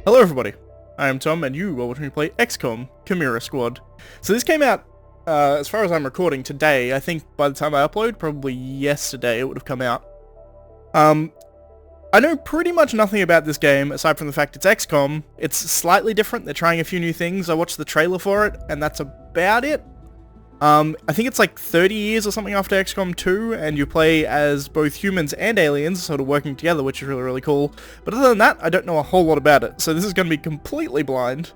Hello everybody, I am Tom and you are watching me play Xcom Chimera Squad. So this came out, as far as I'm recording, today. I think by the time I upload, probably yesterday it would have come out. I know pretty much nothing about this game aside from the fact it's XCOM. It's slightly different, they're trying a few new things. I watched the trailer for it and that's about it. I think it's like 30 years or something after XCOM 2, and you play as both humans and aliens, sort of working together, which is really, really cool. But other than that, I don't know a whole lot about it, so this is going to be completely blind.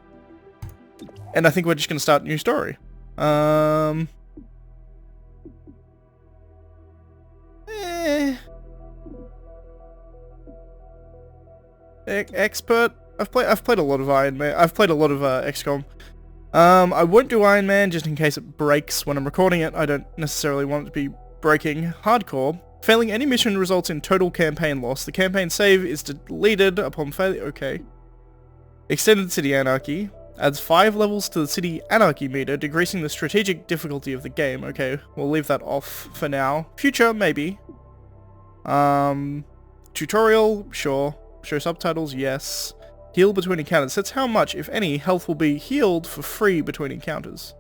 And I think we're just going to start a new story. Expert? I've played a lot of Iron Man. I've played a lot of XCOM. I won't do Iron Man just in case it breaks when I'm recording it. I don't necessarily want it to be breaking. Hardcore. Failing any mission results in total campaign loss. The campaign save is deleted upon failure. Okay. Extended City Anarchy. Adds 5 levels to the City Anarchy meter, decreasing the strategic difficulty of the game. Okay, we'll leave that off for now. Future, maybe. Tutorial, sure. Show subtitles, yes. Heal between encounters. Sets how much, if any, health will be healed for free between encounters.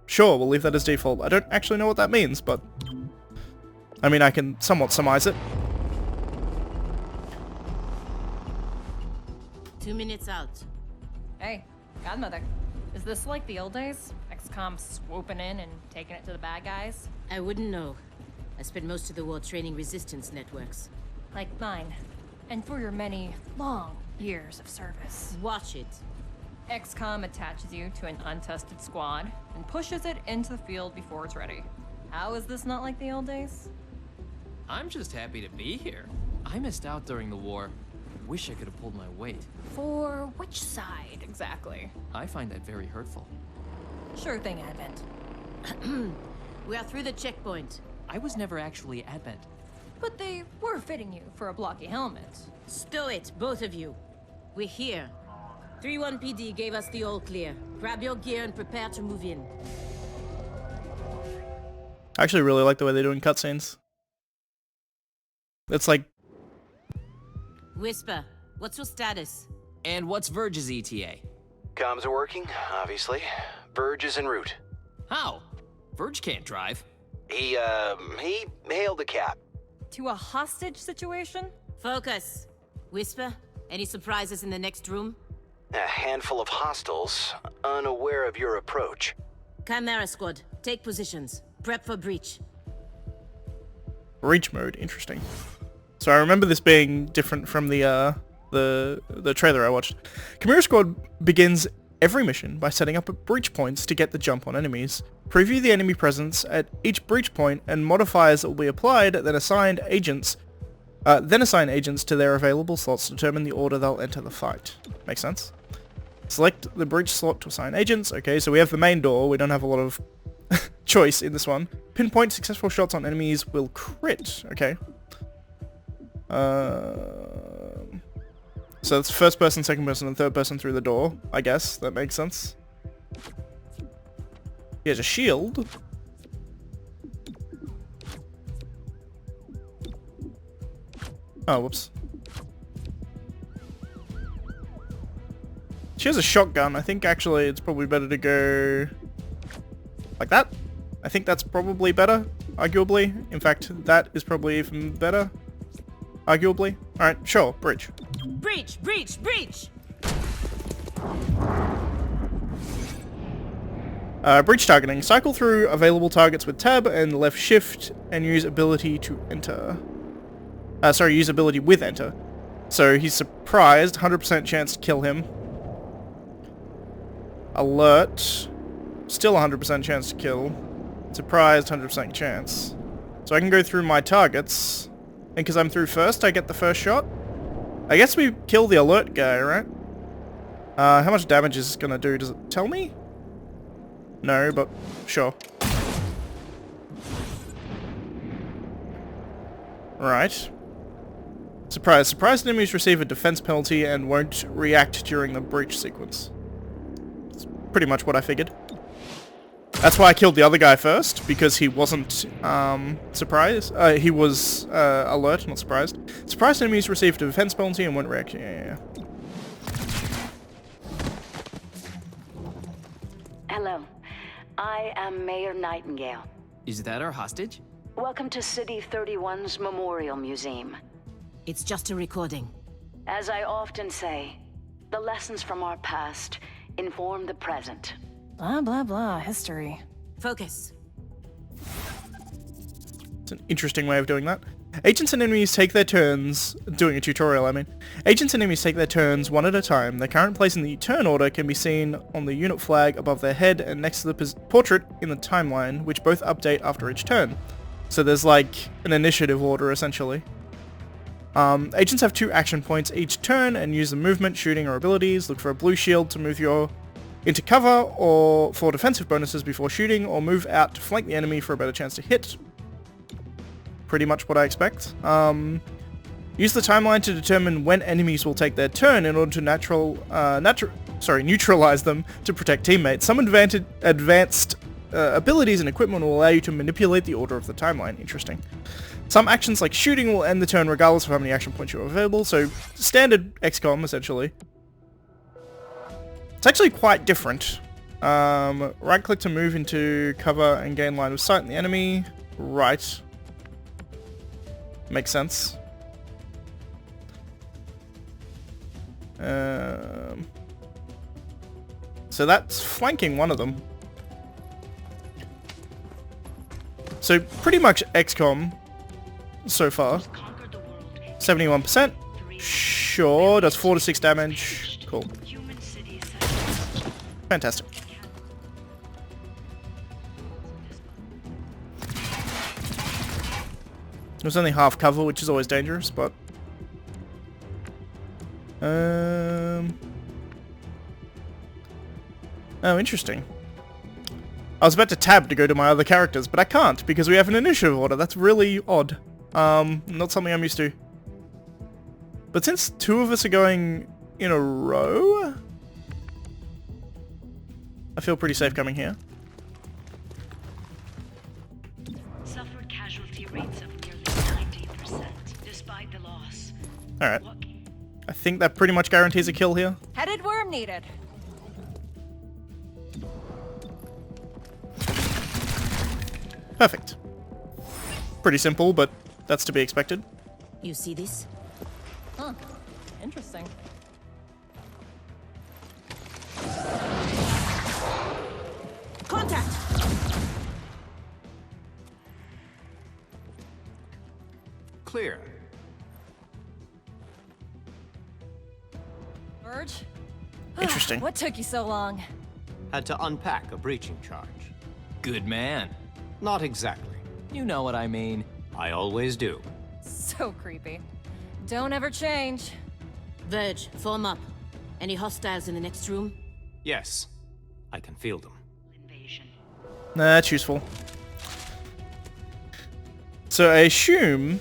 Sure, we'll leave that as default. I don't actually know what that means, but... I mean, I can somewhat surmise it. 2 minutes out. Hey, Godmother. Is this like the old days? XCOM swooping in and taking it to the bad guys? I wouldn't know. I spent most of the war training resistance networks. Like mine. And for your many, long years of service. Watch it. XCOM attaches you to an untested squad and pushes it into the field before it's ready. How is this not like the old days? I'm just happy to be here. I missed out during the war. Wish I could have pulled my weight. For which side, exactly? I find that very hurtful. Sure thing, Advent. We are through the checkpoint. I was never actually Advent. But they were fitting you for a blocky helmet. Stow it, both of you. We're here. 3-1 PD gave us the all clear. Grab your gear and prepare to move in. I actually really like the way they're doing cutscenes. It's like... Whisper, what's your status? And what's Verge's ETA? Comms are working, obviously. Verge is en route. How? Verge can't drive. He hailed a cab. To a hostage situation? Focus. Whisper, any surprises in the next room? A handful of hostiles, unaware of your approach. Chimera Squad, take positions. Prep for breach. Breach mode, interesting. So I remember this being different from the trailer I watched. Chimera Squad begins every mission by setting up breach points to get the jump on enemies. Preview the enemy presence at each breach point and modifiers that will be applied, then assign agents to their available slots to determine the order they'll enter the fight. Makes sense? Select the breach slot to assign agents. Okay, so we have the main door. We don't have a lot of choice in this one. Pinpoint successful shots on enemies will crit. Okay. So it's first person, second person, and third person through the door. I guess that makes sense. He has a shield. Oh, whoops. She has a shotgun. I think actually it's probably better to go like that. I think that's probably better, arguably. In fact, that is probably even better, arguably. Alright, sure, breach. Breach! Breach! Breach! Breach targeting. Cycle through available targets with tab and left shift and use ability to enter. Use ability with enter. So he's surprised, 100% chance to kill him. Alert. Still 100% chance to kill. Surprised, 100% chance. So I can go through my targets. And because I'm through first, I get the first shot. I guess we kill the alert guy, right? How much damage is this gonna do? Does it tell me? No, but sure. Right. Surprise. Surprised enemies receive a defense penalty and won't react during the breach sequence. That's pretty much what I figured. That's why I killed the other guy first, because he wasn't surprised. He was alert, not surprised. Surprised enemies received a defense penalty and won't react. Yeah. Hello. I am Mayor Nightingale. Is that our hostage? Welcome to City 31's Memorial Museum. It's just a recording. As I often say, the lessons from our past inform the present. Blah, blah, blah. History. Focus. It's an interesting way of doing that. Agents and enemies take their turns, doing a tutorial I mean. Agents and enemies take their turns one at a time. Their current place in the turn order can be seen on the unit flag above their head and next to the portrait in the timeline, which both update after each turn. So there's like an initiative order essentially. Agents have 2 action points each turn and use the movement, shooting, or abilities. Look for a blue shield to move into cover or for defensive bonuses before shooting, or move out to flank the enemy for a better chance to hit. Pretty much what I expect. Use the timeline to determine when enemies will take their turn in order to neutralize them to protect teammates. Some advanced abilities and equipment will allow you to manipulate the order of the timeline. Interesting. Some actions like shooting will end the turn regardless of how many action points you have available, so standard XCOM essentially. It's actually quite different. Right click to move into cover and gain line of sight on the enemy. Right. Makes sense. So that's flanking one of them. So pretty much XCOM so far. 71%. Sure, does 4 to 6 damage. Cool. Fantastic. It was only half cover, which is always dangerous, but... Oh, interesting. I was about to tab to go to my other characters, but I can't, because we have an initiative order. That's really odd. Not something I'm used to. But since 2 of us are going in a row... I feel pretty safe coming here. Suffered casualty rates of nearly 90%, despite the loss. Alright. I think that pretty much guarantees a kill here. Headed where I'm needed. Perfect. Pretty simple, but that's to be expected. You see this? Huh. Interesting. Contact! Clear. Verge? Interesting. What took you so long? Had to unpack a breaching charge. Good man. Not exactly. You know what I mean. I always do. So creepy. Don't ever change. Verge, form up. Any hostiles in the next room? Yes, I can feel them. That's useful. So I assume...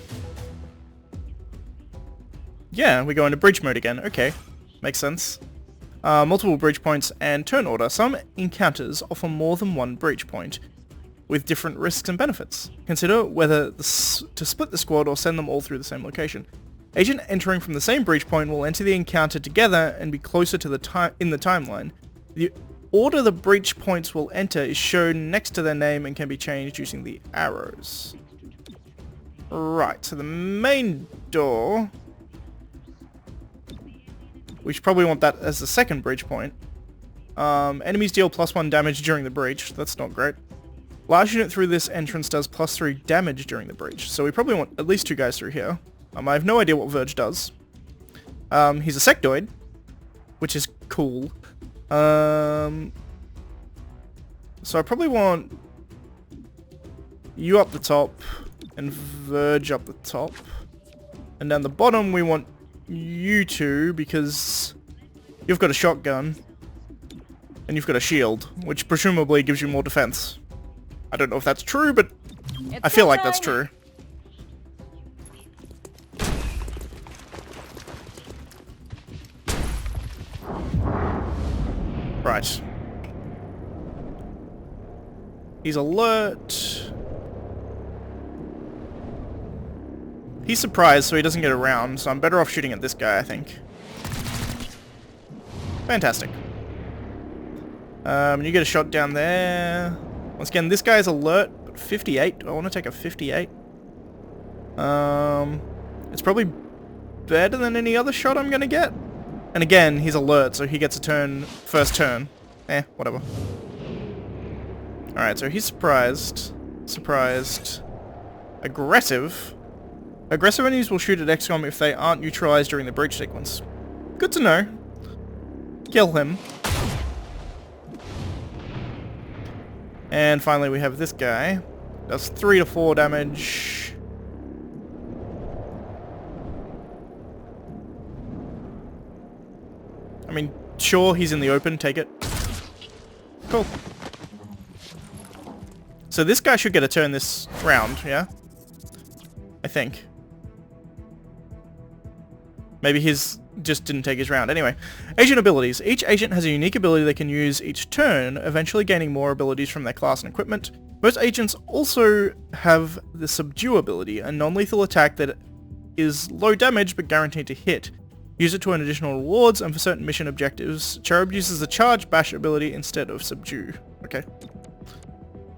Yeah, we go into bridge mode again. Okay, makes sense. Multiple breach points and turn order. Some encounters offer more than one breach point, with different risks and benefits. Consider whether to split the squad or send them all through the same location. Agent entering from the same breach point will enter the encounter together and be closer to the timeline. The order the breach points will enter is shown next to their name and can be changed using the arrows. Right, so the main door... We should probably want that as the second breach point. Enemies deal +1 damage during the breach. That's not great. Large unit through this entrance does +3 damage during the breach. So we probably want at least 2 guys through here. I have no idea what Verge does. He's a sectoid, which is cool. So I probably want you up the top and Verge up the top. And down the bottom we want you two because you've got a shotgun and you've got a shield, which presumably gives you more defense. I don't know if that's true, but I feel like that's true. Right. He's alert. He's surprised, so he doesn't get around, so I'm better off shooting at this guy, I think. Fantastic. You get a shot down there. Once again, this guy is alert, but 58. Do I want to take a 58? It's probably better than any other shot I'm going to get. And again, he's alert, so he gets a turn, first turn. Whatever. Alright, so he's surprised. Surprised. Aggressive. Aggressive enemies will shoot at Xcom if they aren't neutralized during the breach sequence. Good to know. Kill him. And finally we have this guy. Does 3 to 4 damage. I mean, sure, he's in the open, take it. Cool. So this guy should get a turn this round, yeah? I think. Maybe his just didn't take his round. Anyway, agent abilities. Each agent has a unique ability they can use each turn, eventually gaining more abilities from their class and equipment. Most agents also have the subdue ability, a non-lethal attack that is low damage but guaranteed to hit. Use it to earn additional rewards and for certain mission objectives. Cherub uses the charge bash ability instead of subdue. Okay.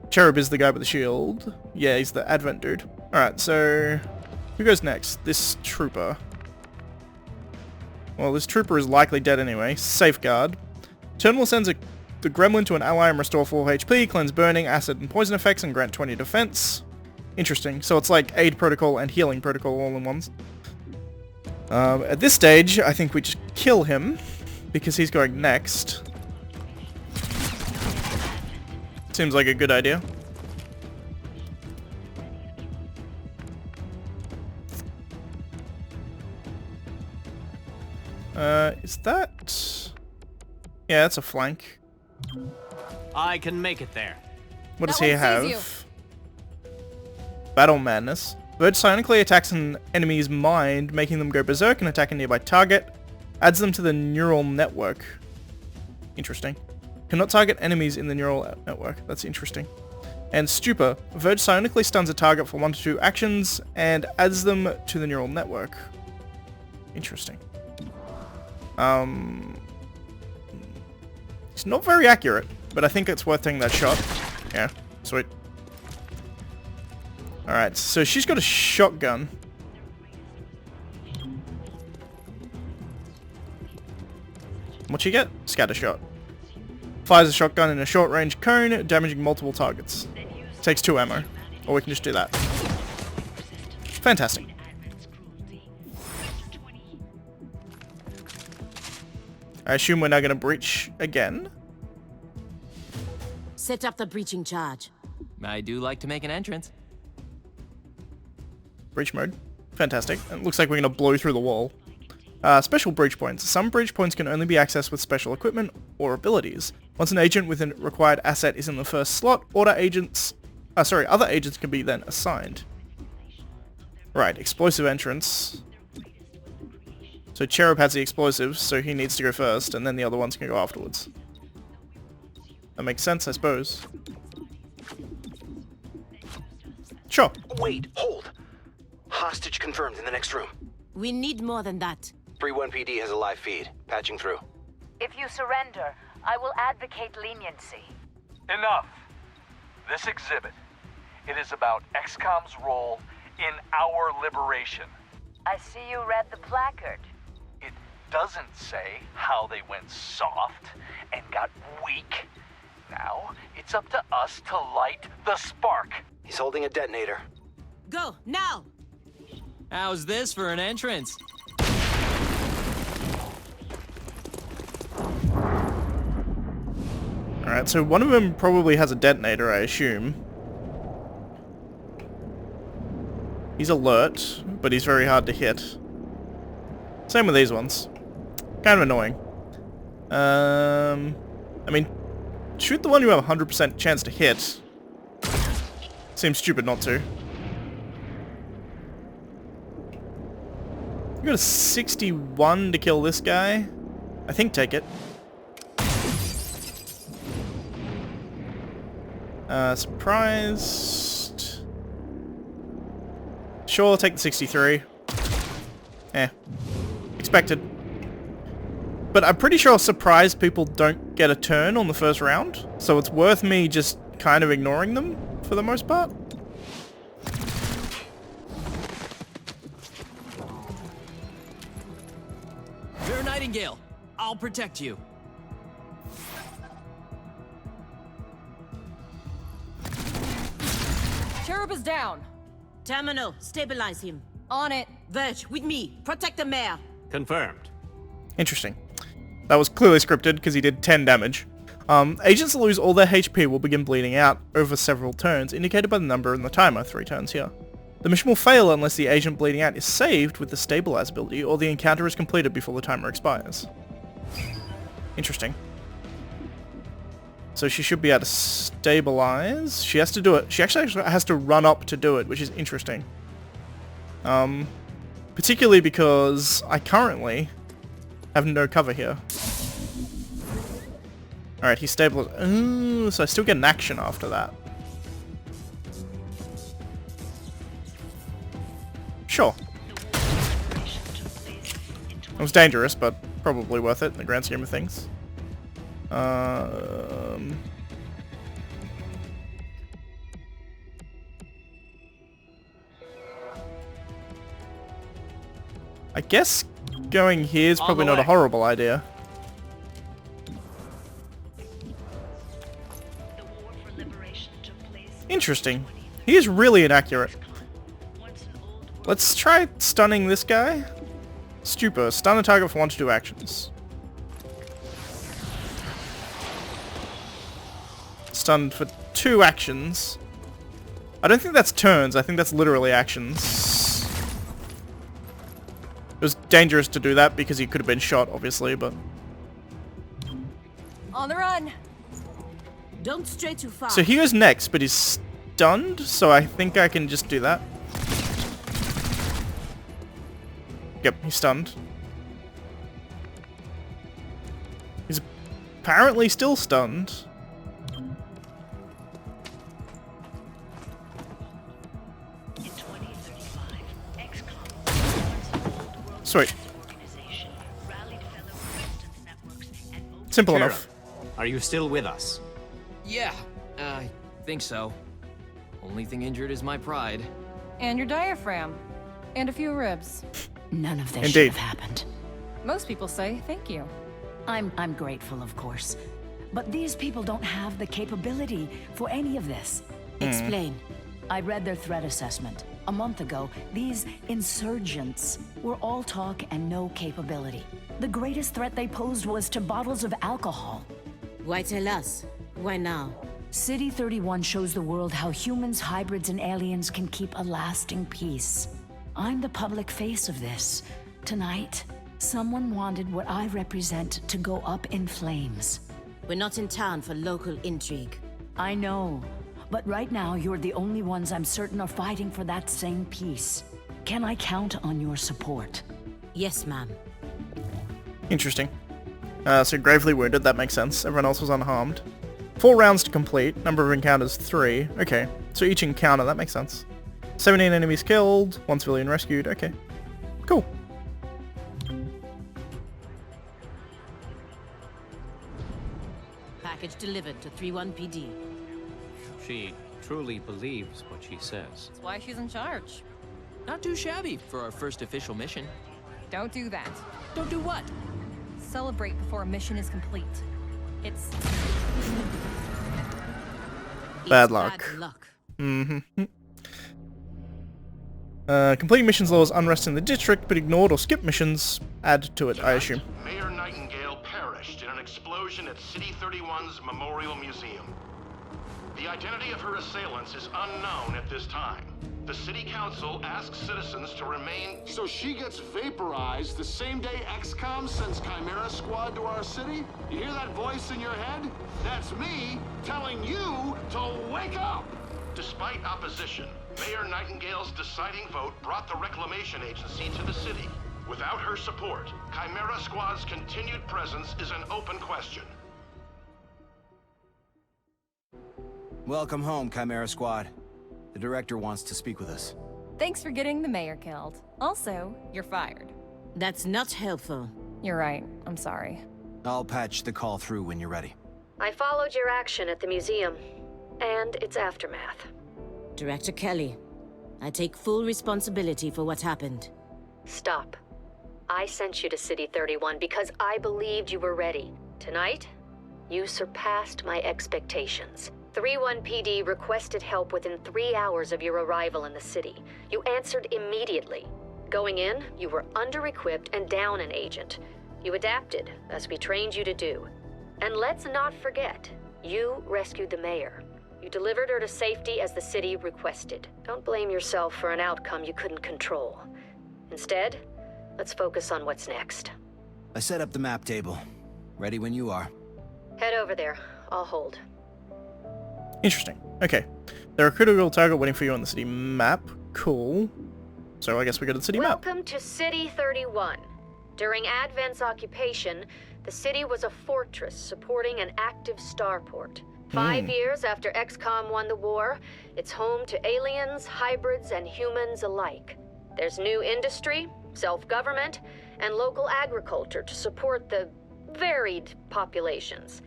Cherub is the guy with the shield. Yeah, he's the Advent dude. Alright, so who goes next? This trooper. Well, this trooper is likely dead anyway. Safeguard. Turn will send the gremlin to an ally and restore 4 HP, cleanse burning, acid and poison effects, and grant 20 defense. Interesting. So it's like aid protocol and healing protocol all in ones. At this stage, I think we just kill him because he's going next. Seems like a good idea. Is that... Yeah, that's a flank. I can make it there. What does That he one sees have? Battle Madness. Verge psionically attacks an enemy's mind, making them go berserk and attack a nearby target. Adds them to the neural network. Interesting. Cannot target enemies in the neural network. That's interesting. And Stupor. Verge psionically stuns a target for 1 to 2 actions and adds them to the neural network. Interesting. It's not very accurate, but I think it's worth taking that shot. Yeah, sweet. Alright, so she's got a shotgun. What'd she get? Scatter shot. Fires a shotgun in a short-range cone, damaging multiple targets. Takes 2 ammo. Or we can just do that. Fantastic. I assume we're now going to breach again. Set up the breaching charge. I do like to make an entrance. Breach mode. Fantastic. It looks like we're going to blow through the wall. Special breach points. Some breach points can only be accessed with special equipment or abilities. Once an agent with a required asset is in the first slot, other agents can be then assigned. Right, explosive entrance. So Cherub has the explosives, so he needs to go first, and then the other ones can go afterwards. That makes sense, I suppose. Sure. Wait, hold. Hostage confirmed in the next room. We need more than that. 3-1 PD has a live feed. Patching through. If you surrender, I will advocate leniency. Enough. This exhibit. It is about Xcom's role in our liberation. I see you read the placard. It doesn't say how they went soft and got weak. Now, it's up to us to light the spark. He's holding a detonator. Go, now! How's this for an entrance? Alright, so one of them probably has a detonator, I assume. He's alert, but he's very hard to hit. Same with these ones. Kind of annoying. I mean, shoot the one you have a 100% chance to hit. Seems stupid not to. You got a 61 to kill this guy. I think take it. Surprised. Sure, take the 63. Expected. But I'm pretty sure surprised people don't get a turn on the first round, so it's worth me just kind of ignoring them for the most part. Fair Nightingale, I'll protect you. Cherub is down. Terminal, stabilize him. On it. Verge, with me. Protect the mayor. Confirmed. Interesting. That was clearly scripted because he did 10 damage. Agents that lose all their HP will begin bleeding out over several turns, indicated by the number in the timer, 3 turns here. The mission will fail unless the agent bleeding out is saved with the stabilize ability, or the encounter is completed before the timer expires. Interesting. So she should be able to stabilize. She has to do it. She actually has to run up to do it, which is interesting. Particularly because I currently have no cover here. Alright, he's stabilized. Ooh, so I still get an action after that. Sure. It was dangerous, but probably worth it in the grand scheme of things. I guess going here is probably not a horrible idea. Interesting. He is really inaccurate. Let's try stunning this guy. Stupor. Stun a target for 1 to 2 actions. Stunned for 2 actions. I don't think that's turns. I think that's literally actions. It was dangerous to do that because he could have been shot, obviously, but... On the run. Don't stray too far. So he goes next, but he's stunned, so I think I can just do that. Yep, he's stunned. He's apparently still stunned. In 2035, Xcom, Sweet. organization, rallied fellow resistance networks and opened Simple Chimera, enough. are you still with us? Yeah, I think so. Only thing injured is my pride. And your diaphragm. And a few ribs. None of this Indeed. should have happened. Most people say thank you. I'm grateful, of course. But these people don't have the capability for any of this. Explain. I read their threat assessment. A month ago, these insurgents were all talk and no capability. The greatest threat they posed was to bottles of alcohol. Why tell us? Why now? City 31 shows the world how humans, hybrids, and aliens can keep a lasting peace. I'm the public face of this. Tonight, someone wanted what I represent to go up in flames. We're not in town for local intrigue. I know, but right now you're the only ones I'm certain are fighting for that same peace. Can I count on your support? Yes, ma'am. Interesting. So gravely wounded, that makes sense. Everyone else was unharmed. 4 rounds to complete. Number of encounters 3. Okay, so each encounter, that makes sense. 17 enemies killed, 1 civilian rescued. Okay, cool. Package delivered to 31 PD. She truly believes what she says. That's why she's in charge. Not too shabby for our first official mission. Don't do that. Don't do what? Celebrate before a mission is complete. It's... Bad luck. Bad luck. Mm-hmm. Completing missions lowers unrest in the district, but ignored or skipped missions add to it, I assume. Mayor Nightingale perished in an explosion at City 31's Memorial Museum. The identity of her assailants is unknown at this time. The City Council asks citizens to remain... So she gets vaporized the same day Xcom sends Chimera Squad to our city? You hear that voice in your head? That's me telling you to wake up! Despite opposition, Mayor Nightingale's deciding vote brought the Reclamation Agency to the city. Without her support, Chimera Squad's continued presence is an open question. Welcome home, Chimera Squad. The director wants to speak with us. Thanks for getting the mayor killed. Also, you're fired. That's not helpful. You're right. I'm sorry. I'll patch the call through when you're ready. I followed your action at the museum, and its aftermath. Director Kelly, I take full responsibility for what happened. Stop. I sent you to City 31 because I believed you were ready. Tonight, you surpassed my expectations. 3-1 PD requested help within 3 hours of your arrival in the city. You answered immediately. Going in, you were under-equipped and down an agent. You adapted, as we trained you to do. And let's not forget, you rescued the mayor. You delivered her to safety as the city requested. Don't blame yourself for an outcome you couldn't control. Instead, let's focus on what's next. I set up the map table. Ready when you are. Head over there. I'll hold. Interesting. Okay. There are critical target waiting for you on the city map. Cool. So I guess we go to the city map. Welcome to City 31. During Advent's occupation, the city was a fortress supporting an active starport. 5 years after Xcom won the war, it's home to aliens, hybrids, and humans alike. There's new industry, self-government, and local agriculture to support the varied populations.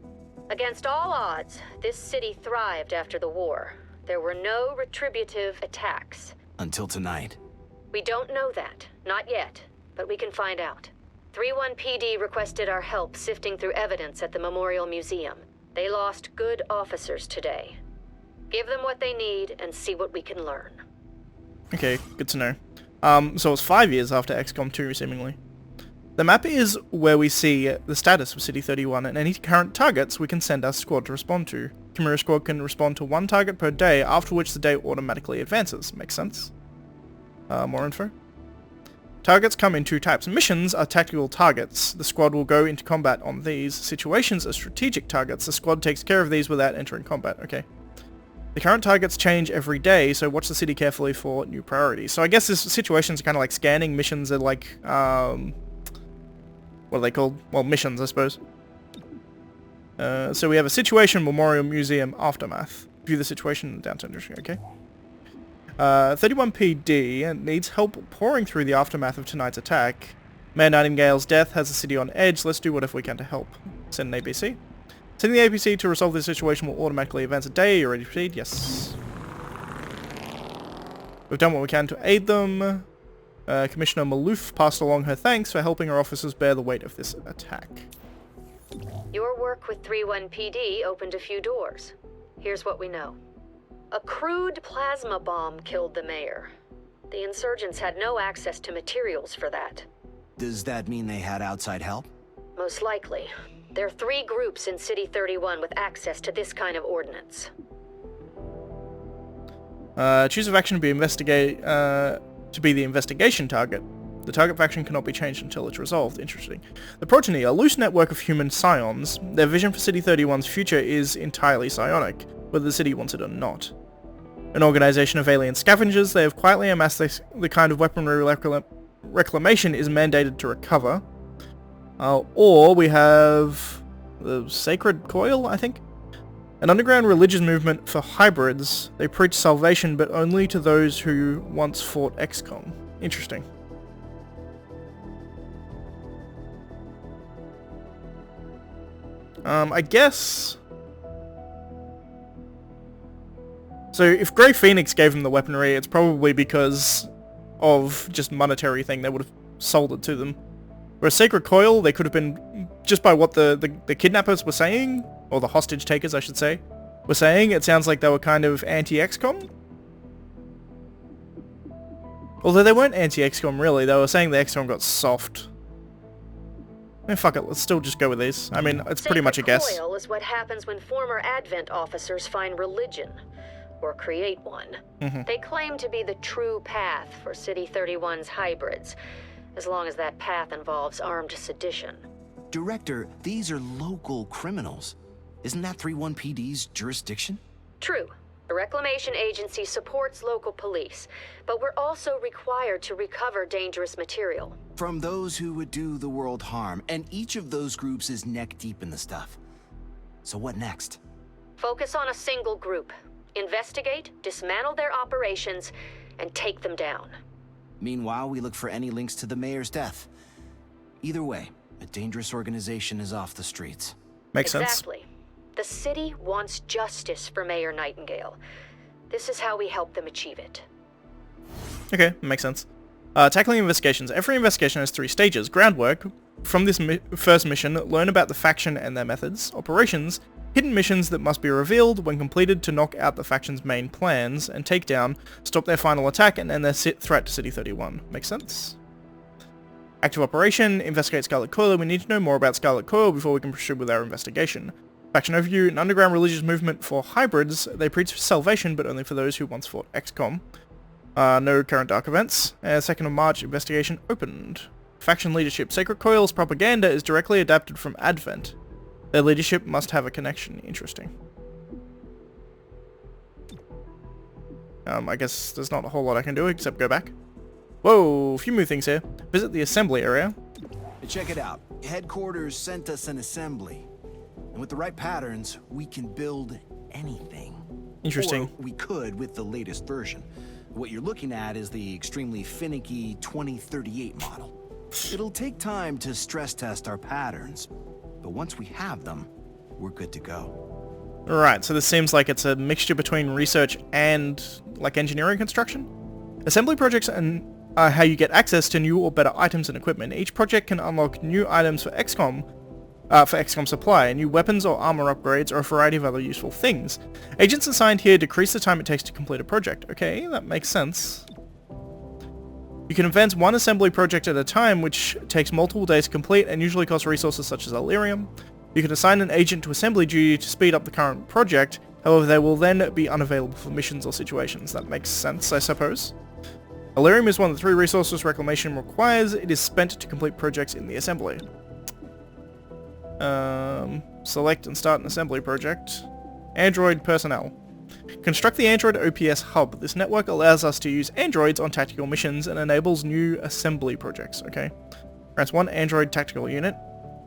Against all odds, this city thrived after the war. There were no retributive attacks. Until tonight. We don't know that. Not yet. But we can find out. 3-1 PD requested our help sifting through evidence at the Memorial Museum. They lost good officers today. Give them what they need and see what we can learn. Okay, good to know. So it's 5 years after XCOM 2, seemingly. The map is where we see the status of City 31 and any current targets we can send our squad to respond to. Chimera Squad can respond to 1 target per day, after which the day automatically advances. Makes sense. More info. Targets come in 2 types. Missions are tactical targets. The squad will go into combat on these. Situations are strategic targets. The squad takes care of these without entering combat. Okay. The current targets change every day, so watch the city carefully for new priorities. So I guess this situations are kind of like scanning. Missions are like, what are they called? Well, missions, I suppose. So we have a situation, Memorial Museum, Aftermath. View the situation in the downtown district, okay. 31 PD needs help pouring through the aftermath of tonight's attack. Mayor Nightingale's death has the city on edge. Let's do whatever we can to help. Send an APC. Sending the APC to resolve this situation will automatically advance a day. You ready to proceed? Yes. We've done what we can to aid them. Commissioner Malouf passed along her thanks for helping her officers bear the weight of this attack. Your work with 3-1 PD opened a few doors. Here's what we know. A crude plasma bomb killed the mayor. The insurgents had no access to materials for that. Does that mean they had outside help? Most likely. There are 3 groups in City 31 with access to this kind of ordnance. Choose a faction to be the investigation target. The target faction cannot be changed until it's resolved. Interesting. The Progeny, a loose network of human scions. Their vision for City 31's future is entirely psionic, whether the city wants it or not. An organization of alien scavengers, they have quietly amassed the kind of weaponry Reclamation is mandated to recover. Or we have the Sacred Coil, I think? An underground religious movement for hybrids. They preach salvation, but only to those who once fought XCOM. Interesting. I guess... So if Grey Phoenix gave them the weaponry, it's probably because of just monetary thing. They would have sold it to them. Whereas Sacred Coil, they could have been, just by what the kidnappers were saying, or the hostage takers I should say, were saying, it sounds like they were kind of anti-XCOM. Although they weren't anti-XCOM really, they were saying the XCOM got soft. I mean, fuck it, let's still just go with these. I mean, it's pretty much a guess. Sacred Coil is what happens when former Advent officers find religion. Or create one. They claim to be the true path for City 31's hybrids, as long as that path involves armed sedition. Director, these are local criminals. Isn't that 3-1 PD's jurisdiction? True. The Reclamation Agency supports local police, but we're also required to recover dangerous material. From those who would do the world harm, and each of those groups is neck deep in the stuff. So what next? Focus on a single group. Investigate, dismantle their operations, and take them down. Meanwhile, we look for any links to the mayor's death. Either way, a dangerous organization is off the streets. Makes sense. Exactly. The city wants justice for Mayor Nightingale. This is how we help them achieve it. Okay, makes sense. Tackling investigations. Every investigation has 3 stages. Groundwork. From this first mission, learn about the faction and their methods. Operations. Hidden missions that must be revealed when completed to knock out the faction's main plans and take down, stop their final attack, and end their threat to City 31. Makes sense? Active operation. Investigate Scarlet Coil. We need to know more about Scarlet Coil before we can proceed with our investigation. Faction overview. An underground religious movement for hybrids. They preach salvation, but only for those who once fought XCOM. No current dark events. 2nd of March, investigation opened. Faction leadership. Sacred Coil's propaganda is directly adapted from Advent. Their leadership must have a connection. Interesting. I guess there's not a whole lot I can do except go back. Whoa, a few new things here. Visit the assembly area. Check it out. Headquarters sent us an assembly. And with the right patterns, we can build anything. Interesting. Or we could with the latest version. What you're looking at is the extremely finicky 2038 model. It'll take time to stress test our patterns, but once we have them, we're good to go. Right, so this seems like it's a mixture between research and, like, engineering construction? Assembly projects are how you get access to new or better items and equipment. Each project can unlock new items for XCOM supply, new weapons or armor upgrades, or a variety of other useful things. Agents assigned here decrease the time it takes to complete a project. Okay, that makes sense. You can advance one assembly project at a time, which takes multiple days to complete and usually costs resources such as Elerium. You can assign an agent to assembly duty to speed up the current project, however they will then be unavailable for missions or situations. That makes sense, I suppose. Elerium is one of the 3 resources Reclamation requires. It is spent to complete projects in the assembly. Select and start an assembly project. Android personnel. Construct the Android OPS hub. This network allows us to use androids on tactical missions and enables new assembly projects. Okay. Grants 1 Android tactical unit.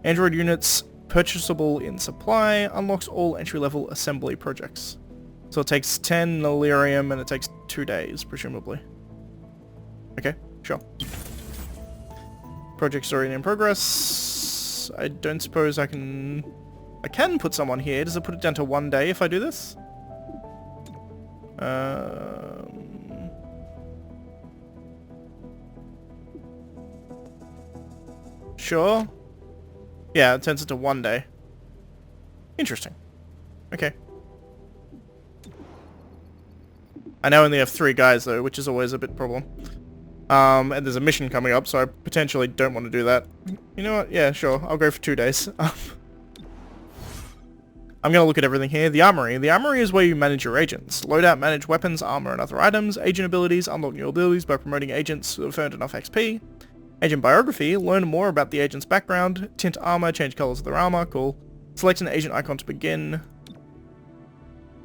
Android units purchasable in supply. Unlocks all entry-level assembly projects. So it takes 10 Elerium and it takes 2 days, presumably. Okay, sure. Project story in progress. I don't suppose I can put someone here. Does it put it down to 1 day if I do this? Sure. Yeah, it turns it to 1 day. Interesting. Okay. I now only have 3 guys though, which is always a bit problem. And there's a mission coming up, so I potentially don't want to do that. You know what? Yeah, sure. I'll go for 2 days. I'm going to look at everything here. The Armory. The Armory is where you manage your agents. Loadout, manage weapons, armor, and other items. Agent abilities. Unlock new abilities by promoting agents who have earned enough XP. Agent Biography. Learn more about the agent's background. Tint armor. Change colors of their armor. Cool. Select an agent icon to begin.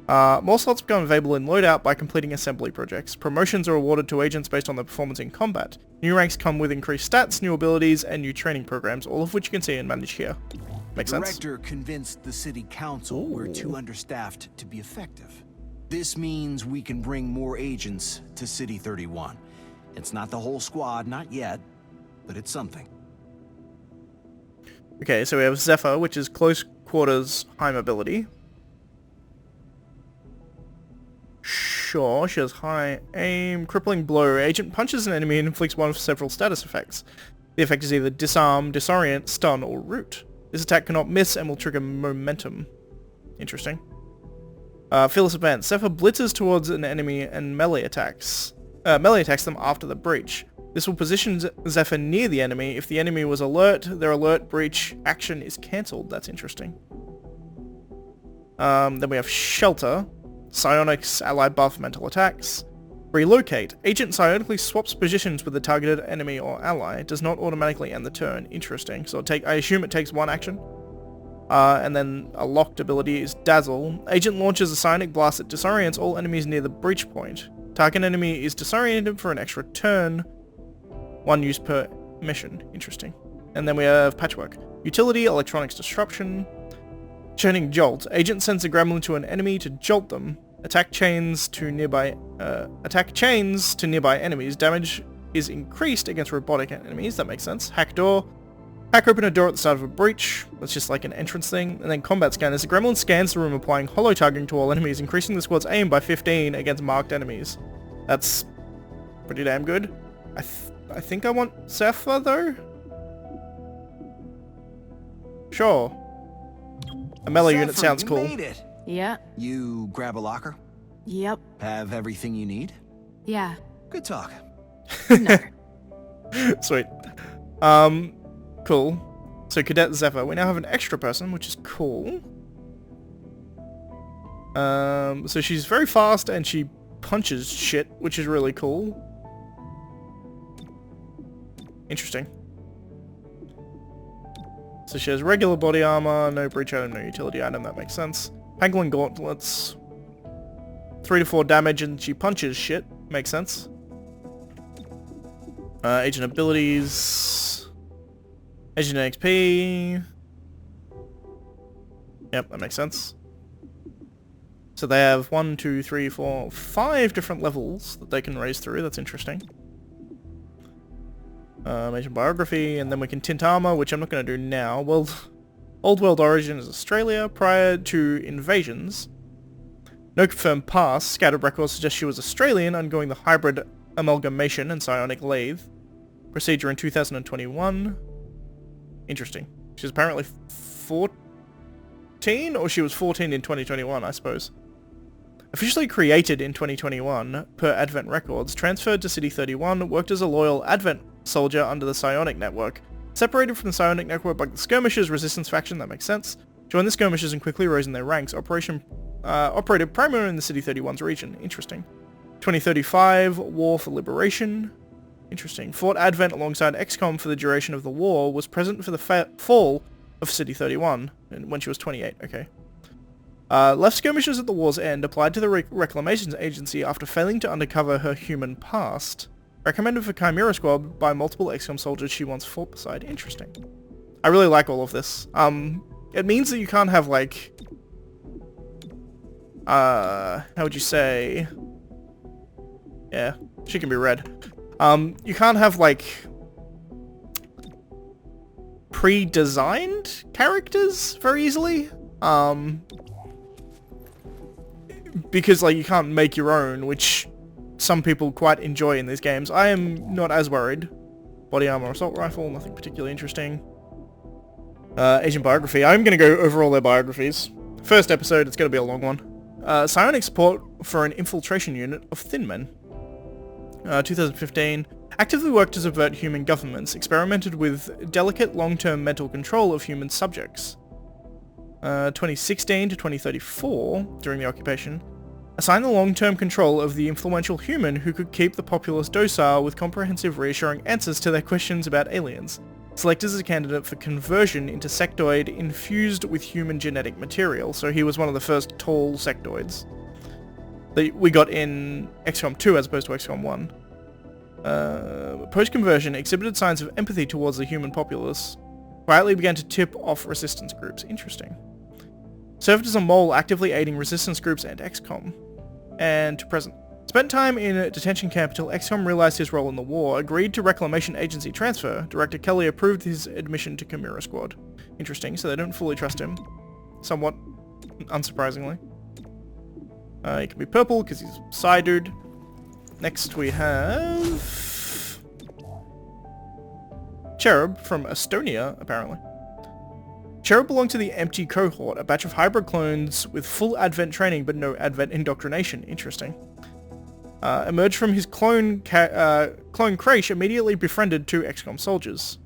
More slots become available in loadout by completing assembly projects. Promotions are awarded to agents based on their performance in combat. New ranks come with increased stats, new abilities, and new training programs, all of which you can see and manage here. Makes sense? The director convinced the city council we're too understaffed to be effective. This means we can bring more agents to City 31. It's not the whole squad, not yet, but it's something. Okay, so we have Zephyr, which is close quarters high mobility. Sure, she has high aim, crippling blow. Agent punches an enemy and inflicts one of several status effects. The effect is either disarm, disorient, stun, or root. This attack cannot miss and will trigger momentum. Interesting. Fearless Advance. Zephyr blitzes towards an enemy and melee attacks them after the breach. This will position Zephyr near the enemy. If the enemy was alert, their alert breach action is cancelled. That's interesting. Then we have Shelter. Psionics, ally buff, mental attacks. Relocate. Agent psionically swaps positions with the targeted enemy or ally. Does not automatically end the turn. Interesting. So I assume it takes 1 action. And then a locked ability is Dazzle. Agent launches a psionic blast that disorients all enemies near the breach point. Target enemy is disoriented for an extra turn. 1 use per mission. Interesting. And then we have Patchwork. Utility, electronics disruption. Churning Jolt. Agent sends a gremlin to an enemy to jolt them. Attack chains to nearby enemies. Damage is increased against robotic enemies. That makes sense. Hack door. Hack open a door at the start of a breach. That's just like an entrance thing. And then combat scan. As the gremlin scans the room, applying hollow targeting to all enemies, increasing the squad's aim by 15 against marked enemies. That's pretty damn good. I think I want Zephyr though. Sure. A melee unit sounds cool. Made it. Yeah. You grab a locker? Yep. Have everything you need? Yeah. Good talk. No. Sweet. Cool. So Cadet Zephyr, we now have an extra person, which is cool. So she's very fast and she punches shit, which is really cool. Interesting. So she has regular body armor, no breach item, no utility item, that makes sense. Pangolin gauntlets. 3 to 4 damage and she punches shit, makes sense. Agent abilities. Agent XP. Yep, that makes sense. So they have 1, 2, 3, 4, 5 different levels that they can raise through. That's interesting. Agent biography, and then we can tint armor, which I'm not going to do now. Well, Old World origin is Australia prior to invasions. No confirmed past. Scattered records suggest she was Australian, undergoing the hybrid amalgamation and psionic lathe procedure in 2021. Interesting. She's apparently 14, or she was 14 in 2021, I suppose. Officially created in 2021 per Advent records, transferred to City 31, worked as a loyal Advent soldier under the Psionic Network. Separated from the Psionic Network by the Skirmishers Resistance faction, that makes sense. Joined the Skirmishers and quickly rose in their ranks. Operated primarily in the City 31's region. Interesting. 2035, War for Liberation. Interesting. Fought Advent alongside Xcom for the duration of the war, was present for the fall of City 31, when she was 28, okay. Left Skirmishers at the war's end, applied to the Reclamation Agency after failing to undercover her human past. Recommended for Chimera Squad by multiple XCOM soldiers she once fought beside. Interesting. I really like all of this. It means that you can't have, like... how would you say... Yeah, she can be red. You can't have, like... pre-designed characters very easily. Because, like, you can't make your own, which some people quite enjoy in these games. I am not as worried. Body armor, assault rifle, nothing particularly interesting. Agent biography. I'm going to go over all their biographies. First episode, it's going to be a long one. Psionic support for an infiltration unit of Thin Men. 2015. Actively worked to subvert human governments. Experimented with delicate long-term mental control of human subjects. 2016 to 2034, during the occupation, assigned the long-term control of the influential human who could keep the populace docile with comprehensive reassuring answers to their questions about aliens. Selected as a candidate for conversion into sectoid infused with human genetic material, so he was one of the first tall sectoids that we got in XCOM 2 as opposed to XCOM 1. Post-conversion, exhibited signs of empathy towards the human populace. Quietly began to tip off resistance groups. Interesting. Served as a mole, actively aiding resistance groups and XCOM. And to present. Spent time in a detention camp until XCOM realized his role in the war, agreed to Reclamation Agency transfer. Director Kelly approved his admission to Chimera Squad. Interesting, so they don't fully trust him. Somewhat unsurprisingly. He can be purple because he's a Psy dude. Next we have... Cherub from Estonia, apparently. Cherub belonged to the Empty Cohort, a batch of hybrid clones with full Advent training but no Advent indoctrination. Interesting. Emerged from his clone Crash, immediately befriended 2 XCOM soldiers.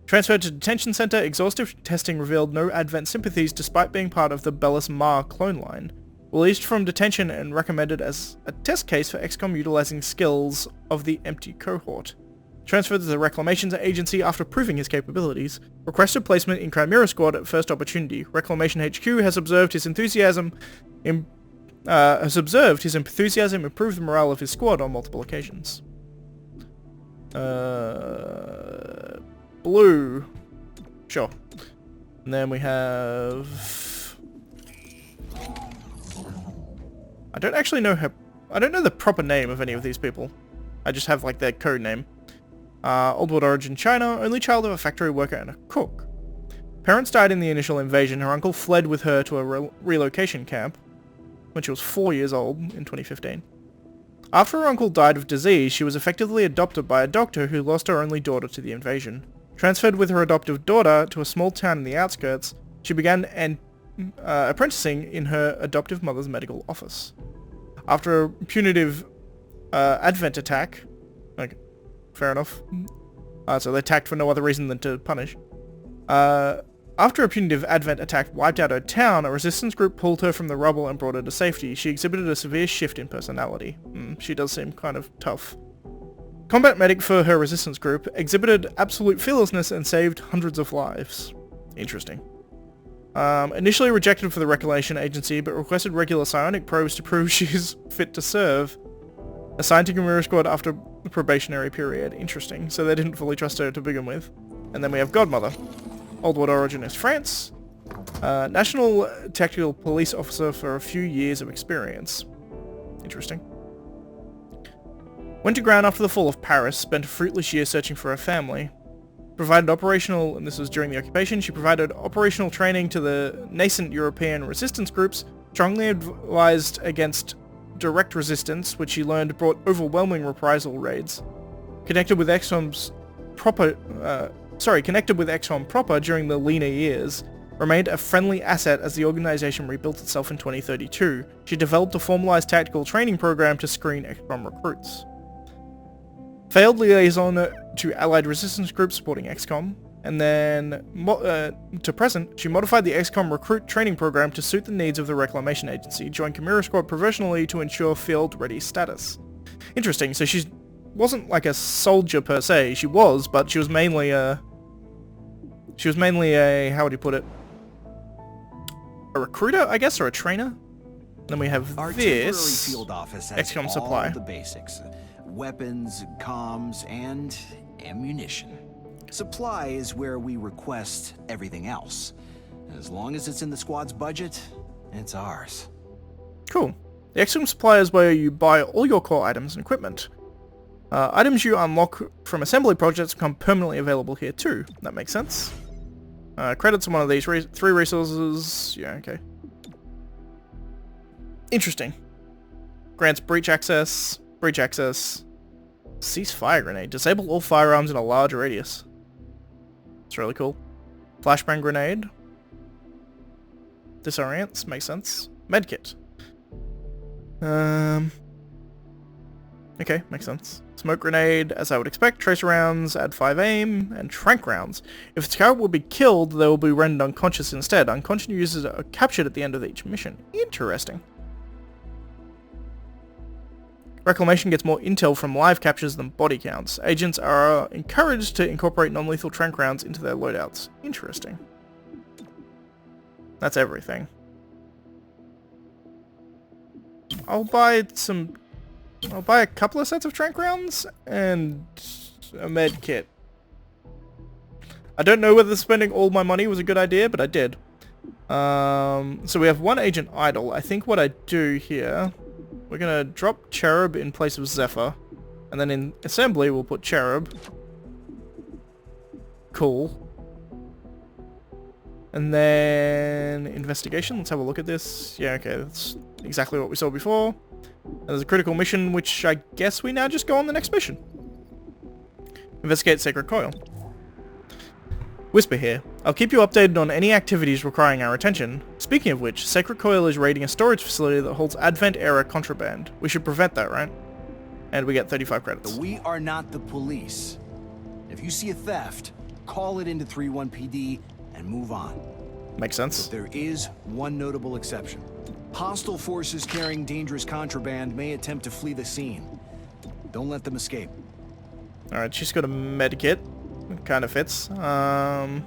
Transferred to detention center, exhaustive testing revealed no Advent sympathies despite being part of the Bellis Mar clone line. Released from detention and recommended as a test case for XCOM utilizing skills of the Empty Cohort. Transferred to the Reclamation Agency after proving his capabilities. Requested placement in Chimera Squad at first opportunity. Reclamation HQ has observed his enthusiasm improve the morale of his squad on multiple occasions. Blue. Sure. And then we have... I don't actually know her... I don't know the proper name of any of these people. I just have, like, their code name. Old World origin China, only child of a factory worker and a cook. Parents died in the initial invasion. Her uncle fled with her to a relocation camp when she was 4 years old in 2015. After her uncle died of disease, she was effectively adopted by a doctor who lost her only daughter to the invasion. Transferred with her adoptive daughter to a small town in the outskirts, she began apprenticing in her adoptive mother's medical office. After a punitive Advent attack, okay, fair enough, so they attacked for no other reason than to punish. After a punitive Advent attack wiped out her town, a resistance group pulled her from the rubble and brought her to safety. She exhibited a severe shift in personality. She does seem kind of tough. Combat medic for her resistance group, exhibited absolute fearlessness and saved hundreds of lives. Interesting. Initially rejected for the Reclamation Agency, but requested regular psionic probes to prove she's fit to serve. Assigned to Chimera Squad after the probationary period. Interesting. So they didn't fully trust her to begin with. And then we have Godmother. Old World origin is France. National Tactical Police Officer for a few years of experience. Interesting. Went to ground after the fall of Paris, spent a fruitless year searching for her family. Provided operational, and this was during the occupation, she provided operational training to the nascent European resistance groups, strongly advised against direct resistance, which she learned brought overwhelming reprisal raids. Connected with Xcom proper during the leaner years, remained a friendly asset as the organization rebuilt itself in 2032. She developed a formalized tactical training program to screen Xcom recruits. Failed liaison to allied resistance groups supporting Xcom, and then, to present, she modified the Xcom recruit training program to suit the needs of the Reclamation Agency, joined Chimera Squad professionally to ensure field-ready status. Interesting, so she wasn't like a soldier per se, she was, but she was mainly a, how would you put it, a recruiter, I guess, or a trainer? Then we have our this field office has Xcom all supply. the basics. Weapons, comms, and ammunition. Supply is where we request everything else. As long as it's in the squad's budget, it's ours. Cool. The Xcom supply is where you buy all your core items and equipment. Items you unlock from assembly projects become permanently available here too. That makes sense. Credits on one of these three resources. Yeah, okay. Interesting. Grants breach access. Breach access. Cease fire grenade. Disable all firearms in a large radius. It's really cool. Flashbang grenade. Disorients. Makes sense. Medkit. Okay, makes sense. Smoke grenade, as I would expect. Tracer rounds, add 5 aim, and trank rounds. If the target will be killed, they will be rendered unconscious instead. Unconscious users are captured at the end of each mission. Interesting. Reclamation gets more intel from live captures than body counts. Agents are encouraged to incorporate non-lethal trank rounds into their loadouts. Interesting. That's everything. I'll buy a couple of sets of trank rounds and a med kit. I don't know whether spending all my money was a good idea, but I did. So we have one agent idle. I think what I do here, we're gonna drop Cherub in place of Zephyr, and then in assembly we'll put Cherub. Cool. And then investigation, let's have a look at this. Yeah, okay, that's exactly what we saw before. And there's a critical mission, which I guess we now just go on the next mission. Investigate Sacred Coil. Whisper here. I'll keep you updated on any activities requiring our attention. Speaking of which, Sacred Coil is raiding a storage facility that holds Advent-era contraband. We should prevent that, right? And we get 35 credits. We are not the police. If you see a theft, call it into 3-1 PD and move on. Makes sense. But there is one notable exception. Hostile forces carrying dangerous contraband may attempt to flee the scene. Don't let them escape. Alright, she's got a medkit. It kind of fits. I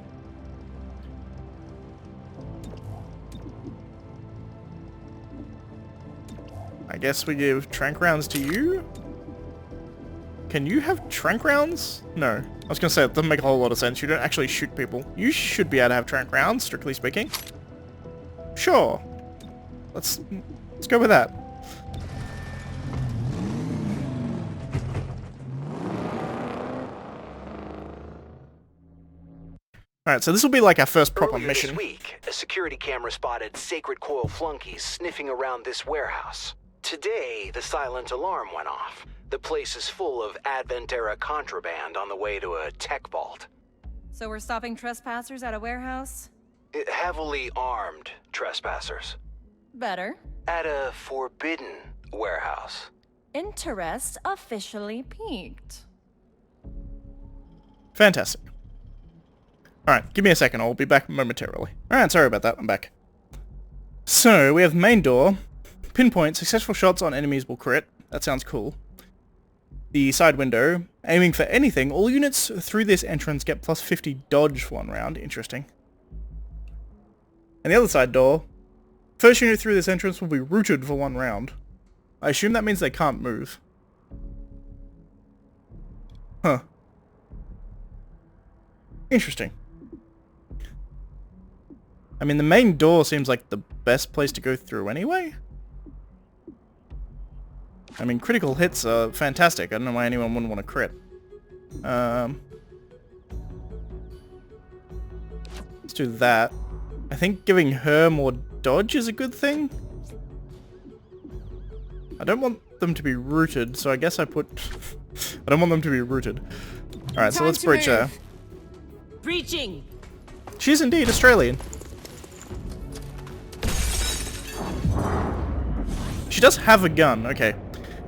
guess we give trank rounds to you? Can you have trank rounds? No. I was gonna say, it doesn't make a whole lot of sense. You don't actually shoot people. You should be able to have trank rounds, strictly speaking. Sure. Let's go with that. Alright, so this will be like our first proper Earlier mission. this week, a security camera spotted Sacred Coil flunkies sniffing around this warehouse. Today, the silent alarm went off. The place is full of Advent-era contraband on the way to a tech vault. So we're stopping trespassers at a warehouse? Heavily armed trespassers. Better. At a forbidden warehouse. Interest officially peaked. Fantastic. Alright, give me a second, I'll be back momentarily. Alright, sorry about that, I'm back. So, we have main door. Pinpoint, successful shots on enemies will crit. That sounds cool. The side window, aiming for anything, all units through this entrance get plus 50 dodge for 1 round. Interesting. And the other side door, first unit through this entrance will be rooted for 1 round. I assume that means they can't move. Huh. Interesting. I mean, the main door seems like the best place to go through anyway. I mean, critical hits are fantastic. I don't know why anyone wouldn't want to crit. Let's do that. I think giving her more dodge is a good thing. I don't want them to be rooted, so I guess I put... I don't want them to be rooted. Alright, so let's breach her. Breaching! She's indeed Australian. She does have a gun, okay.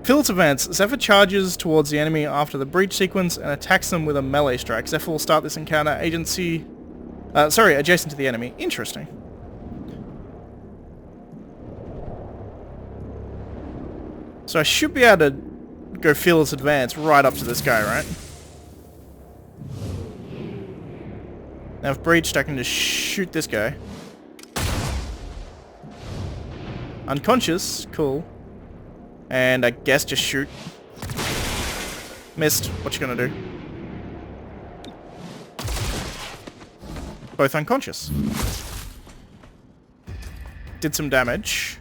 Fill its advance. Zephyr charges towards the enemy after the breach sequence and attacks them with a melee strike. Zephyr will start this encounter adjacent to the enemy. Interesting. So I should be able to go feel its advance right up to this guy, right? Now if breached, I can just shoot this guy. Unconscious, cool. And I guess just shoot. Missed. What you gonna do? Both unconscious. Did some damage.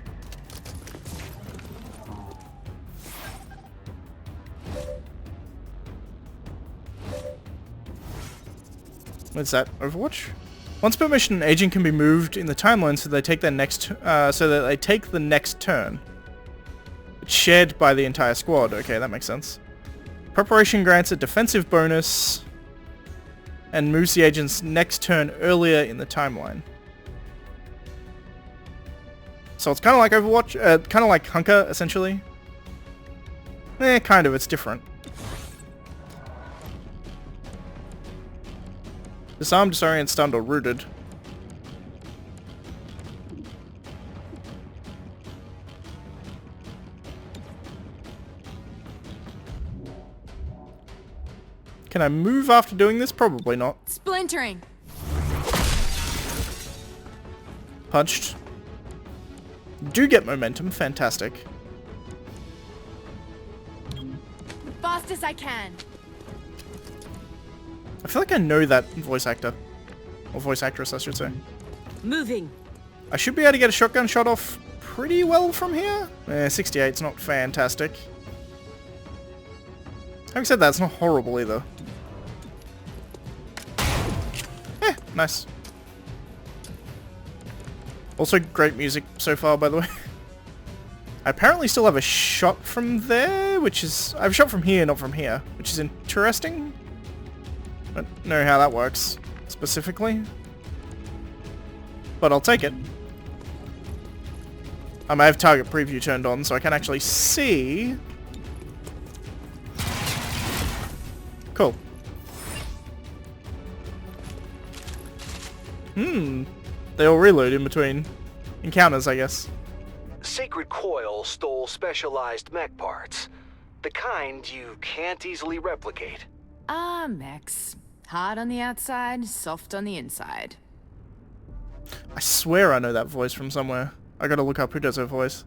What's that? Overwatch? Once per mission, an agent can be moved in the timeline so they take their next the next turn. It's shared by the entire squad. Okay, that makes sense. Preparation grants a defensive bonus and moves the agent's next turn earlier in the timeline. So it's kind of like Overwatch, kind of like Hunker, essentially. Kind of, it's different. Disarmed, disorient, stunned, or rooted. Can I move after doing this? Probably not. Splintering. Punched. Do get momentum. Fantastic. Fast as I can. I feel like I know that voice actor. Or voice actress, I should say. Moving. I should be able to get a shotgun shot off pretty well from here. 68's not fantastic. Having said that, it's not horrible either. Nice. Also, great music so far, by the way. I apparently still have a shot from there, which is... I have a shot from here, not from here, which is interesting. I don't know how that works, specifically. But I'll take it. I have target preview turned on, so I can actually see... Cool. They all reload in between encounters, I guess. Sacred Coil stole specialized mech parts. The kind you can't easily replicate. Mechs. Hard on the outside, soft on the inside. I swear I know that voice from somewhere. I gotta look up who does her voice.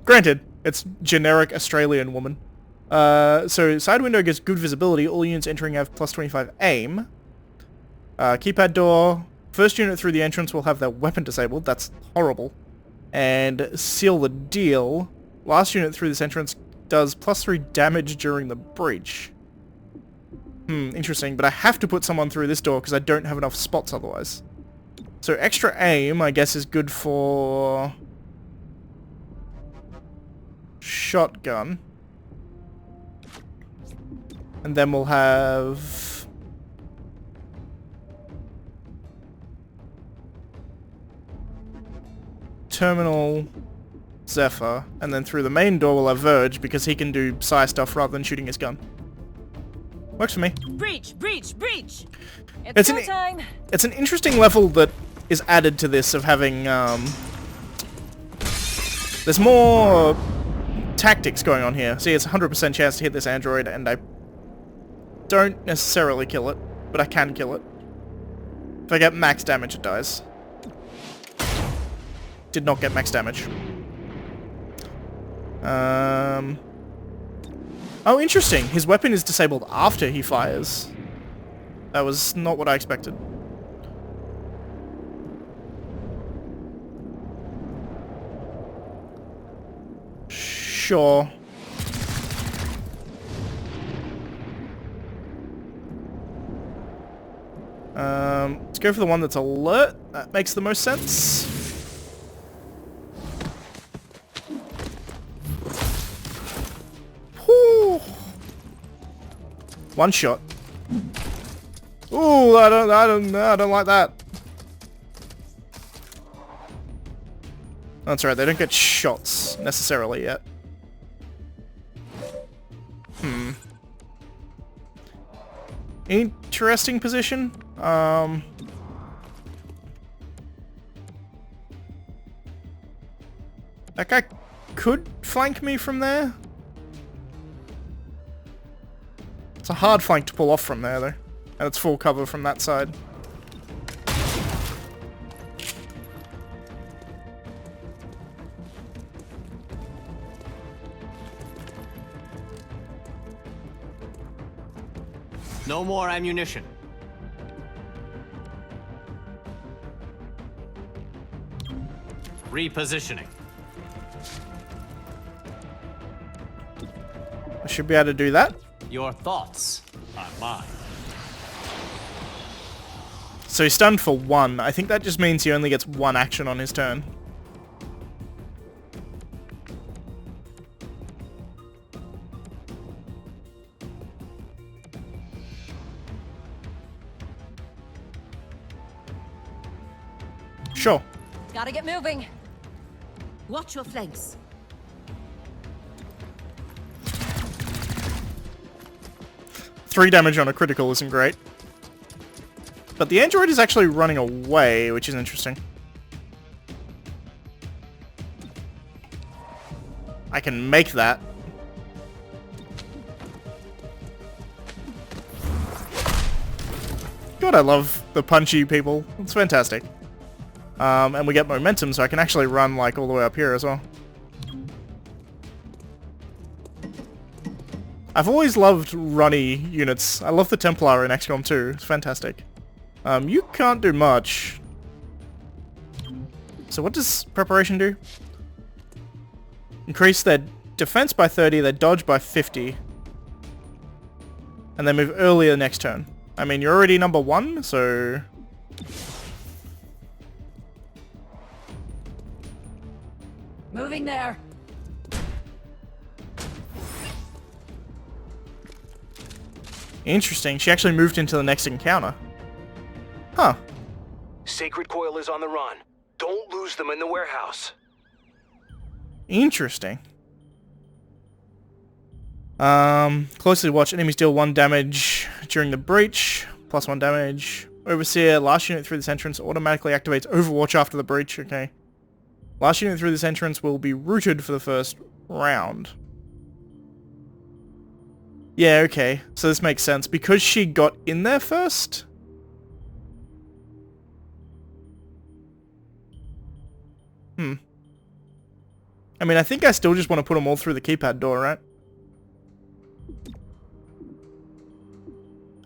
Granted, it's generic Australian woman. So side window gives good visibility. All units entering have plus 25 aim. Keypad door. First unit through the entrance will have their weapon disabled. That's horrible. And seal the deal. Last unit through this entrance does plus 3 damage during the breach. Interesting, but I have to put someone through this door because I don't have enough spots otherwise. So extra aim, I guess, is good for... shotgun. And then we'll have... terminal, Zephyr, and then through the main door we'll have Verge because he can do psi stuff rather than shooting his gun. Works for me. Breach! Breach! Breach! It's go time! It's an interesting level that is added to this of having, there's more tactics going on here. See, it's 100% chance to hit this android, and I don't necessarily kill it, but I can kill it. If I get max damage, it dies. Did not get max damage. Oh, interesting. His weapon is disabled after he fires. That was not what I expected. Sure. Let's go for the one that's alert. That makes the most sense. Whew. One shot. Ooh, I don't like that. That's right, they don't get shots necessarily yet. Interesting position. That guy could flank me from there. It's a hard flank to pull off from there, though. And it's full cover from that side. No more ammunition. Repositioning. I should be able to do that. Your thoughts are mine. So he's stunned for one. I think that just means he only gets one action on his turn. Sure. Gotta get moving. Watch your flanks. Three damage on a critical isn't great. But the android is actually running away, which is interesting. I can make that. God, I love the punchy people. It's fantastic. And we get momentum, so I can actually run like all the way up here as well. I've always loved runny units. I love the Templar in XCOM 2. It's fantastic. You can't do much. So what does preparation do? Increase their defense by 30, their dodge by 50. And they move earlier next turn. I mean, you're already number 1, so... Moving there. Interesting. She actually moved into the next encounter. Huh. Sacred Coil is on the run. Don't lose them in the warehouse. Interesting. Closely watch. Enemies deal 1 damage during the breach. Plus 1 damage. Overseer. Last unit through this entrance automatically activates Overwatch after the breach. Okay. Last unit through this entrance will be routed for the first round. Yeah, okay. So this makes sense. Because she got in there first? I mean, I think I still just want to put them all through the keypad door, right?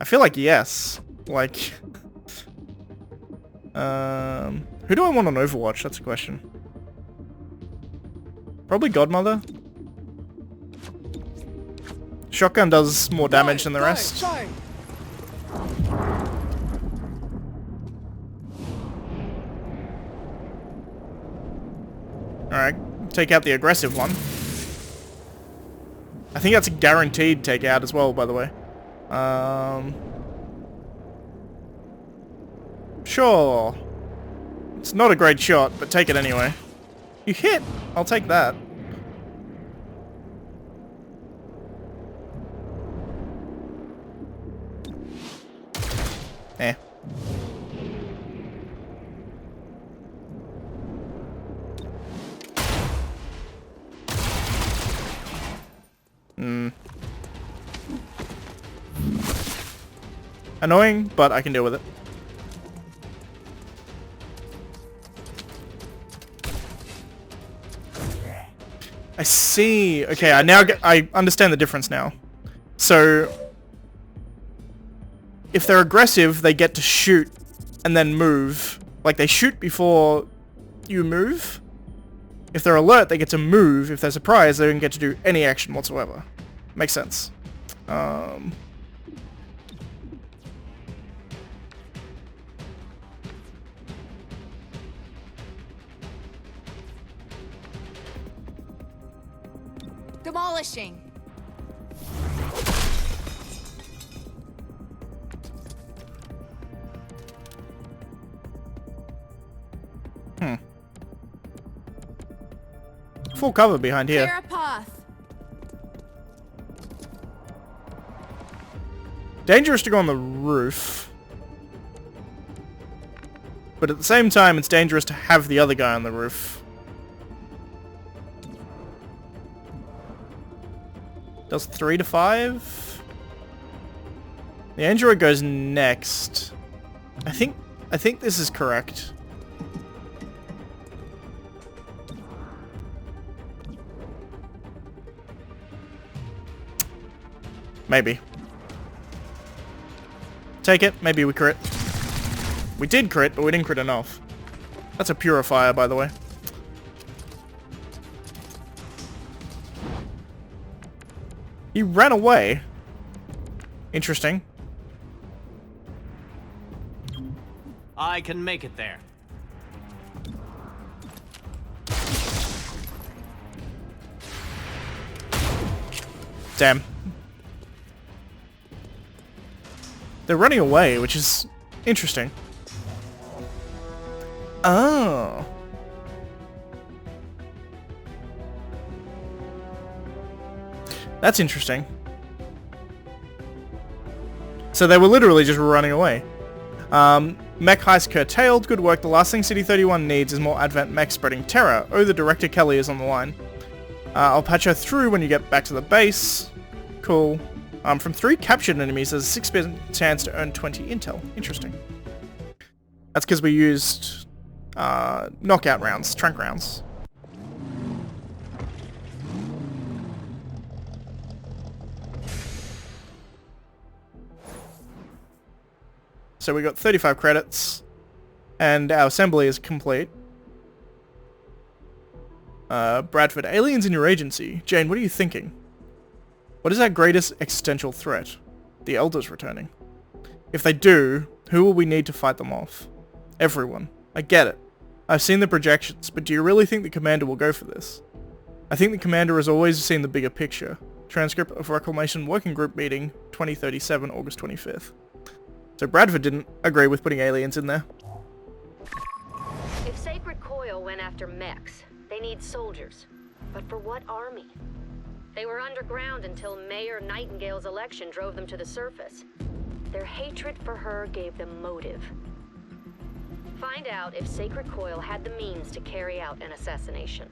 I feel like yes. Like... who do I want on Overwatch? That's a question. Probably Godmother. Shotgun does more damage than the rest. take out the aggressive one. I think that's a guaranteed takeout as well, by the way. Sure. It's not a great shot, but take it anyway. You hit! I'll take that. Eh. Annoying, but I can deal with it. I see. Okay, I understand the difference now. So, if they're aggressive, they get to shoot and then move. Like, they shoot before you move. If they're alert, they get to move. If they're surprised, they don't get to do any action whatsoever. Makes sense. Demolishing. Full cover behind here. Clear a path. Dangerous to go on the roof. But at the same time, it's dangerous to have the other guy on the roof. Does 3 to 5? The android goes next. I think this is correct. Maybe. Take it. Maybe we crit. We did crit, but we didn't crit enough. That's a purifier, by the way. He ran away. Interesting. I can make it there. Damn. They're running away, which is interesting. Oh. That's interesting. So they were literally just running away. Mech heist curtailed. Good work. The last thing City 31 needs is more advent mech spreading terror. Oh, the director Kelly is on the line. I'll patch her through when you get back to the base. Cool. From 3 captured enemies, there's a 6% chance to earn 20 intel. Interesting. That's because we used knockout rounds, trank rounds. So we got 35 credits, and our assembly is complete. Bradford, aliens in your agency. Jane, what are you thinking? What is our greatest existential threat? The Elders returning. If they do, who will we need to fight them off? Everyone. I get it. I've seen the projections, but do you really think the Commander will go for this? I think the Commander has always seen the bigger picture. Transcript of Reclamation Working Group Meeting, 2037, August 25th. So Bradford didn't agree with putting aliens in there. If Sacred Coil went after mechs, they need soldiers. But for what army? They were underground until Mayor Nightingale's election drove them to the surface. Their hatred for her gave them motive. Find out if Sacred Coil had the means to carry out an assassination.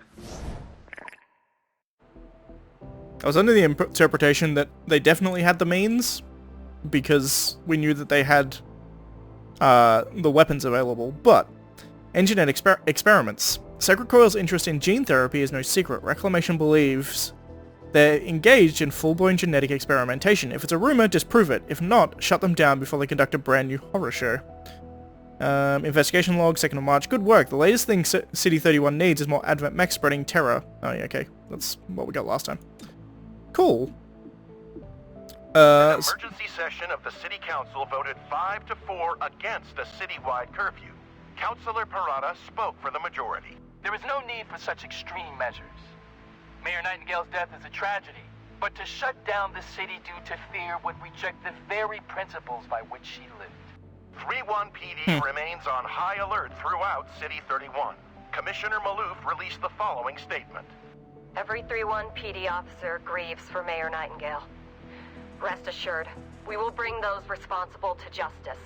I was under the interpretation that they definitely had the means, because we knew that they had the weapons available, but engineered experiments. Sacred Coil's interest in gene therapy is no secret. Reclamation believes they're engaged in full-blown genetic experimentation. If it's a rumor, disprove it. If not, shut them down before they conduct a brand new horror show. Investigation log, 2nd of March. Good work. The latest thing City 31 needs is more advent mech spreading terror. Oh yeah, okay. That's what we got last time. Cool. An emergency session of the City Council voted 5-4 against a citywide curfew. Councilor Parada spoke for the majority. There is no need for such extreme measures. Mayor Nightingale's death is a tragedy, but to shut down the city due to fear would reject the very principles by which she lived. 3-1 PD remains on high alert throughout City 31. Commissioner Maloof released the following statement. Every 3-1 PD officer grieves for Mayor Nightingale. Rest assured, we will bring those responsible to justice.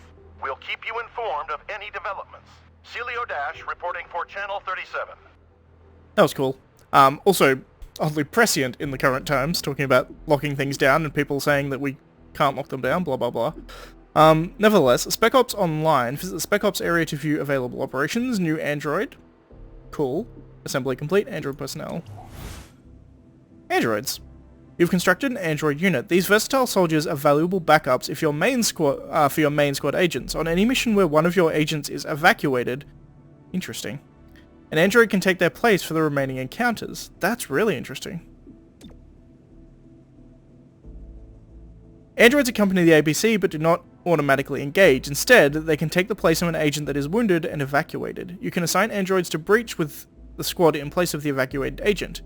We'll keep you informed of any developments. Celio Dash reporting for Channel 37. That was cool. Also, oddly prescient in the current times, talking about locking things down and people saying that we can't lock them down, blah blah blah. Nevertheless, Spec Ops Online, visit the Spec Ops area to view available operations, new android. Cool. Assembly complete, android personnel. Androids. You've constructed an android unit. These versatile soldiers are valuable backups if your main squad, for your main squad agents. On any mission where one of your agents is evacuated, interesting, an android can take their place for the remaining encounters. That's really interesting. Androids accompany the ABC but do not automatically engage. Instead, they can take the place of an agent that is wounded and evacuated. You can assign androids to breach with the squad in place of the evacuated agent.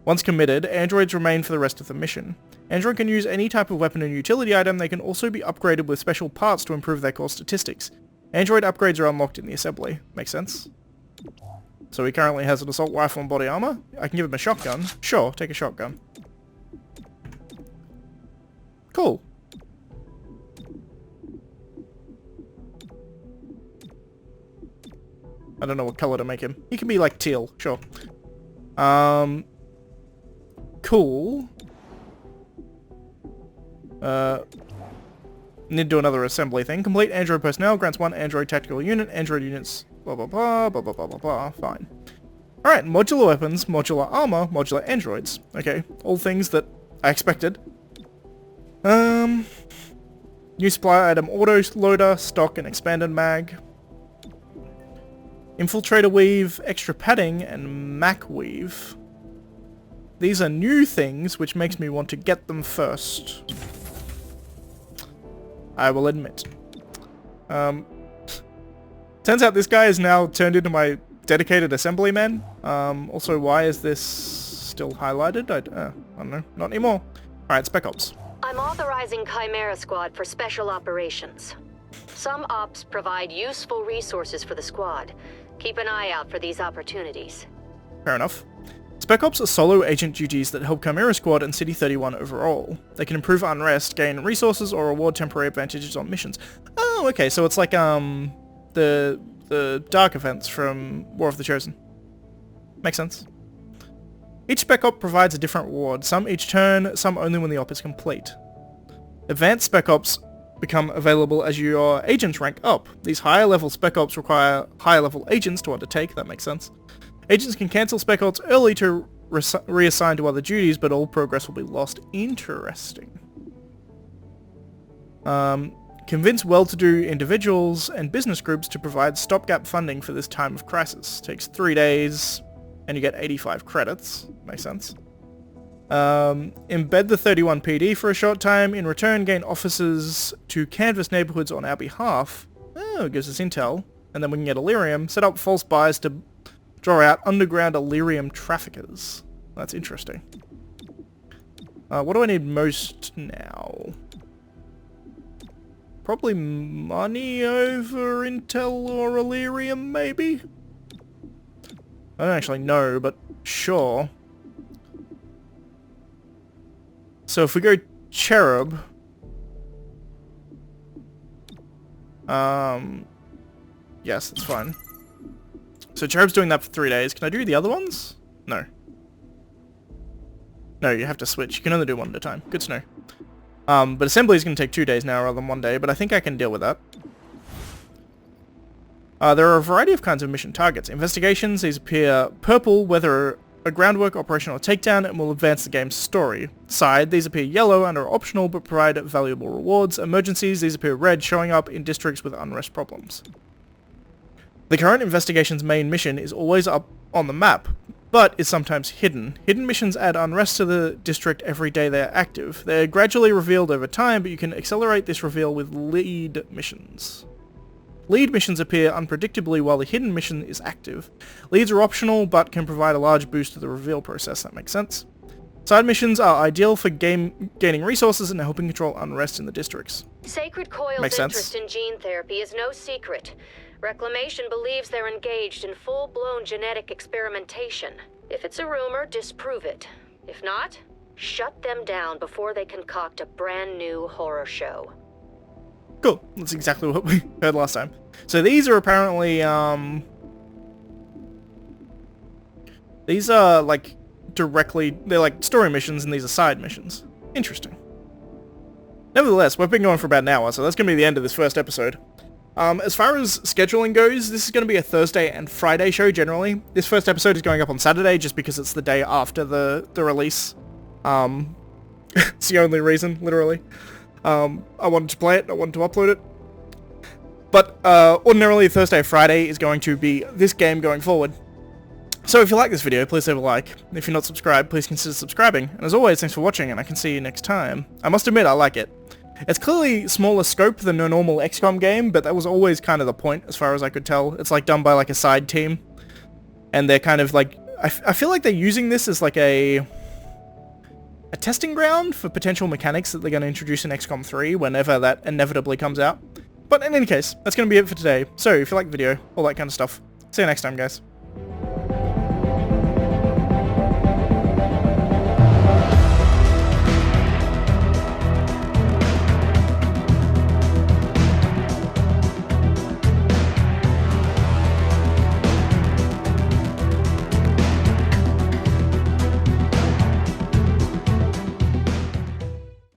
Once committed, androids remain for the rest of the mission. Android can use any type of weapon and utility item. They can also be upgraded with special parts to improve their core statistics. Android upgrades are unlocked in the assembly. Makes sense. So he currently has an assault rifle and body armor. I can give him a shotgun. Sure, take a shotgun. Cool. I don't know what color to make him. He can be like teal, sure. Cool. Need to do another assembly thing. Complete android personnel grants one android tactical unit. Android units, blah blah blah, blah blah blah blah blah. Fine. Alright, modular weapons, modular armor, modular androids. Okay, all things that I expected. New supply item, auto loader, stock and expanded mag. Infiltrator weave, extra padding, and Mac weave. These are new things, which makes me want to get them first. I will admit. Turns out this guy is now turned into my dedicated assemblyman. Also, why is this still highlighted? I don't know. Not anymore. Alright, Spec Ops. I'm authorizing Chimera Squad for special operations. Some ops provide useful resources for the squad. Keep an eye out for these opportunities. Fair enough. Spec Ops are solo agent duties that help Chimera Squad and City 31 overall. They can improve unrest, gain resources, or reward temporary advantages on missions. Oh, okay, so it's like the dark events from War of the Chosen. Makes sense. Each Spec Op provides a different reward, some each turn, some only when the op is complete. Advanced Spec Ops become available as your agents rank up. These higher level Spec Ops require higher level agents to undertake, that makes sense. Agents can cancel Spec Ops early to reassign to other duties, but all progress will be lost. Interesting. Convince well-to-do individuals and business groups to provide stopgap funding for this time of crisis. Takes 3 days, and you get 85 credits. Makes sense. Embed the 31 PD for a short time. In return, gain officers to canvass neighborhoods on our behalf. Oh, gives us intel. And then we can get Illyrium. Set up false buys to draw out underground Illyrium traffickers. That's interesting. What do I need most now? Probably money over intel or Illyrium, maybe? I don't actually know, but sure. So if we go Cherub... yes, that's fine. So Cherub's doing that for 3 days. Can I do the other ones? No. No, you have to switch. You can only do one at a time. Good to know. But assembly is going to take 2 days now rather than 1 day, but I think I can deal with that. There are a variety of kinds of mission targets. Investigations, these appear purple, whether a groundwork, operation, or takedown, and will advance the game's story. Side, these appear yellow and are optional but provide valuable rewards. Emergencies, these appear red, showing up in districts with unrest problems. The current investigation's main mission is always up on the map, but is sometimes hidden. Hidden missions add unrest to the district every day they are active. They are gradually revealed over time, but you can accelerate this reveal with lead missions. Lead missions appear unpredictably while the hidden mission is active. Leads are optional, but can provide a large boost to the reveal process. That makes sense. Side missions are ideal for gaining resources and helping control unrest in the districts. Sacred Coil's Makes sense. interest in gene therapy is no secret. Reclamation believes they're engaged in full-blown genetic experimentation. If it's a rumor, disprove it. If not, shut them down before they concoct a brand new horror show. Cool. That's exactly what we heard last time. So these are apparently, these are like they're like story missions and these are side missions. Interesting. Nevertheless, we've been going for about an hour, so that's going to be the end of this first episode. As far as scheduling goes, this is going to be a Thursday and Friday show generally. This first episode is going up on Saturday just because it's the day after the release. It's the only reason, literally. I wanted to play it, I wanted to upload it. But ordinarily Thursday, Friday is going to be this game going forward. So if you like this video, please leave a like. If you're not subscribed, please consider subscribing. And as always, thanks for watching, and I can see you next time. I must admit, I like it. It's clearly smaller scope than a normal XCOM game, but that was always kind of the point, as far as I could tell. It's like done by like a side team. And they're kind of like... I feel like they're using this as like a testing ground for potential mechanics that they're going to introduce in XCOM 3 whenever that inevitably comes out. But in any case, that's going to be it for today. So if you like the video, all that kind of stuff, see you next time, guys.